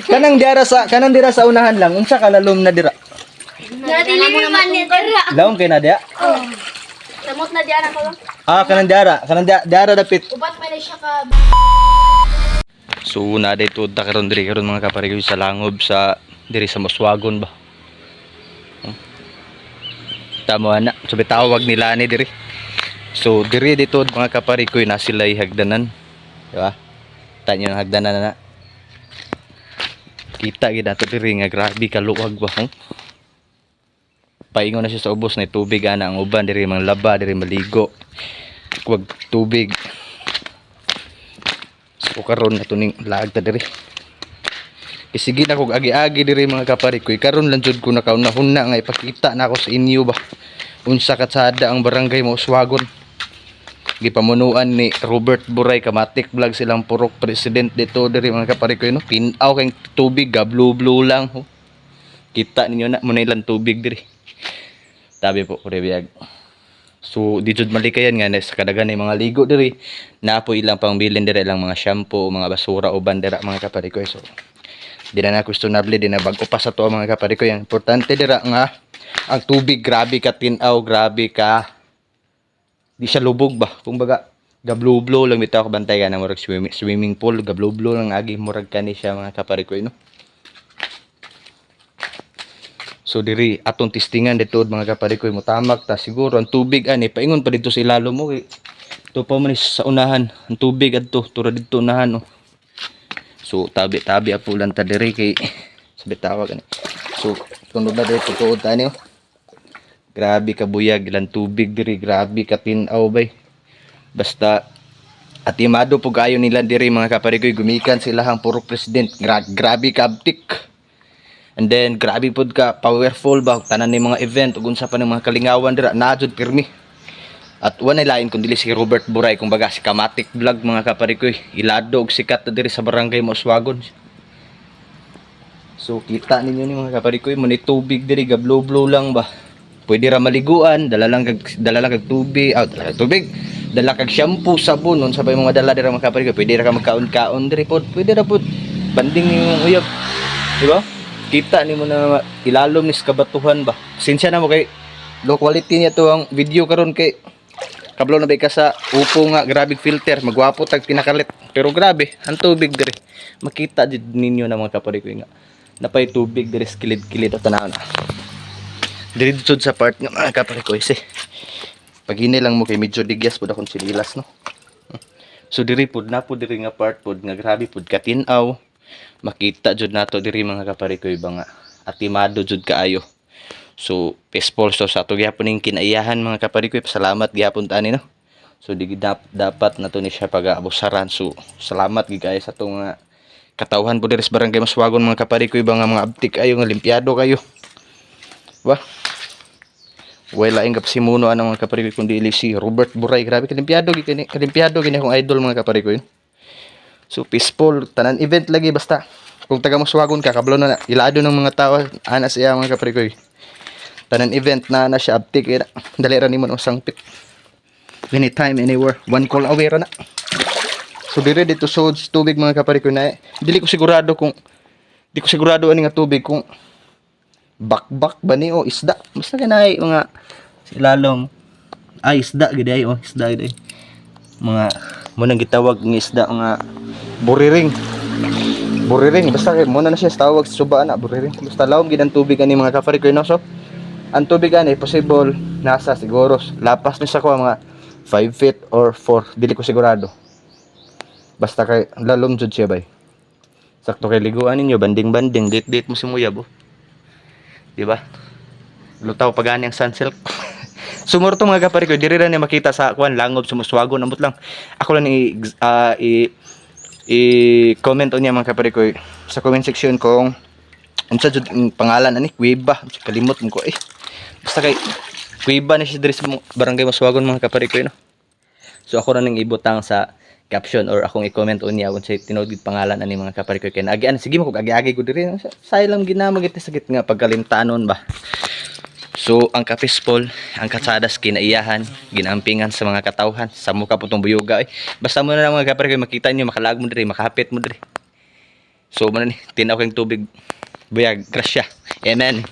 kanang dira sa unahan lang unsa ka lalom na dira. Nadili man ni dira. Lawom kay na dia. Oh. Samot na diyan ako lang. Kanang dara dapit. Ubat man na siya ka. So na dito ta karon diri karon mga kaparigoy sa langob sa diri sa Moswagon ba. Tamo ana, so bitawag nila ni diri. So diri dito mga kaparigoy na sila hagdanan. Di ba? Tanyo ng hagdanan na. Kita gid ato diri nga grabe kaluwag ba. Paingon na siya sa ubos na tubig ana ang uban diri mga laba diri maligo. Wag tubig. So karon na tuning laag ta diri. Isige na kog agi-agi diri mga kaparikoy. Karon lang jud ko nakauna-huna nga ipakita na ako sa inyo ba. Unsa katsada ang barangay Moswagon. Gipamunuan ni Robert Buray Kamatik Vlog silang purok president dito diri mga kaparikoy no. Tinaw kay tubig blue lang ho. Kita ninyo na muna ilang tubig diri. Tabi po kuribiyag. So di jud malikayan nga sa kadagan ng mga ligo diri. Napo ilang pangbilin diri lang mga shampoo, mga basura o bandera mga kaparikoy. So di na questionable di na bago pa sa to mga kaparikoy. Ang importante dira nga ang tubig grabe ka tinaw, grabe ka di siya lubog ba. Kumbaga gablo-blo lang bitaw ka bantay ka na murag swimming pool, gablo-blo lang agi murag kani siya mga kaparikoy no. So diri atong testingan dito mga kaparikoy mo tamak ta siguro ang tubig ani paingon pa dito sa ilalo mo kay to pa man sa unahan ang tubig adto tura dito unahan no. So tabi-tabi apo lang ta diri kay sa bitawag ani. So kuno ba dito tuod tani oh. Grabe ka buyag ilang tubig diri, grabe ka tinaw bay. Basta atimado po kayo nila diri mga kaparikoy gumikan sila hang puro president. Grabe ka abtik. And then grabe pod ka powerful ba tanan ni mga event ug unsa pa ng mga kalingawan dira najud pirmi. At wala lain kun dili si Robert Buray kumbaga si Kamatik Vlog mga kaparikoy. Ilado og sikat na diri sa barangay Moswagon. So kita ninyo ni mga kaparikoy mo ni tubig diri gablo-blo lang ba. Pwede ra maliguan, dala lang kag tubig, dala kag shampoo, sabon, unsa pa yung mga dala dira mga kaparikoy. Pwede ra ka magkaon-kaon diri pod, pwede ra pod banding yung uyab. Di ba? Kita nimo na ilalom ni kabatuhan ba. Sinsya na mo kay low quality niya to ang video karon kay kablo na bay ka sa upo nga grabe filter, magwapo tag pinakalit. Pero grabe, ang tubig diri. Makita jud ninyo na mga kaparikoy nga. Napay tubig diri kilid-kilid at tanaw na. Diri dito sa part nga mga kaparikoy si pag hini lang mo kay medyo digyas pod akong sinilas no. So diri pod na pod diri nga part pod nga grabe pod katinaw. Makita jud nato diri mga kaparikoy ba nga atimado jud kaayo. So peaceful so sa ato gyapon ning kinaiyahan mga kaparikoy pasalamat gyapon ta ani no. So di dapat nato ni siya pag-abusaran. So salamat gid kayo sa tong katawhan po diri sa barangay Moswagon mga kaparikoy ba nga mga abtik ayo nga limpyado kayo. Ba? Wala ang kapsimuno ang mga kaparikoy kundi si Robert Buray. Grabe kalimpyado gini akong idol mga kaparikoy. So peaceful tanan event lagi basta kung taga Moswagon ka kablo na ilado ng mga tao ana siya mga kaparikoy. Tanan event na siya abtik dali ra nimo sangpit. Anytime anywhere one call away ra na. So dire dito sa tubig mga kaparikoy na di ko sigurado ani nga tubig kung bakbak ba ni o isda basta kanay mga ilalom ay isda gid ay o isda gid ay mga mo nang gitawag ng isda nga buriring basta kay mo na siya tawag sa suba na buriring basta lawom gid ang tubig ani mga kaparikoy no. So ang tubig ani possible nasa siguro lapas ni sa ko mga 5 feet or 4 dili ko sigurado basta kay lalom jud siya bay sakto kay liguan ninyo banding date mo si Muyab oh. Diba? Lutaw pagani ang sunsilk. Sumurto mga kaparikoy, diri ra ni makita sa kuan langob sa Moswagon ambot lang. Ako lang i-comment niya mga kaparikoy sa comment section kung unsa jud pangalan ani Kuiba, kalimot mo ko eh. Basta kay Kuiba na siya diri sa barangay Moswagon mga kaparikoy no. So ako ra ning ibutang sa caption or akong i-comment unya kung say tinawag pangalan ani mga kaparikoy kay agian sige mo kog agi-agi ko diri sayang ginamagit sa git nga pagkalimtanon ba. So ang kapispol ang katsadas kinaiyahan ginampingan sa mga katawhan sa muka putong buyuga basta mo na lang mga kaparikoy makita niyo makalag mo diri makahapit mo diri. So, man ni, tinaw kayong tubig. Buyag, grasya. Amen.